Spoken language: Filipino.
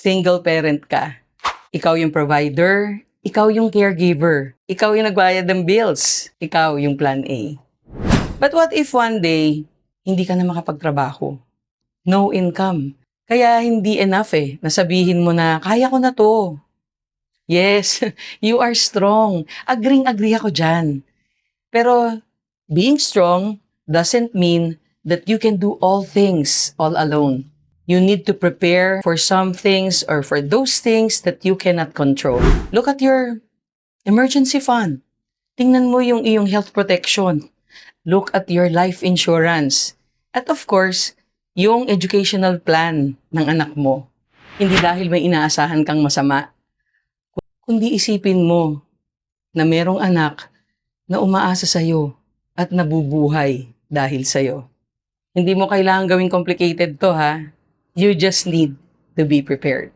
Single parent ka. Ikaw yung provider, ikaw yung caregiver, ikaw yung nagbayad ng bills, ikaw yung plan A. But what if one day, hindi ka na makapagtrabaho? No income. Kaya hindi enough nasabihin mo na, kaya ko na to. Yes, you are strong. Agreeing-agree ako dyan. Pero being strong doesn't mean that you can do all things all alone. You need to prepare for some things or for those things that you cannot control. Look at your emergency fund. Tingnan mo yung iyong health protection. Look at your life insurance. At of course, yung educational plan ng anak mo. Hindi dahil may inaasahan kang masama, kundi isipin mo na merong anak na umaasa sa'yo at nabubuhay dahil sa'yo. Hindi mo kailangan gawing complicated to ha. You just need to be prepared.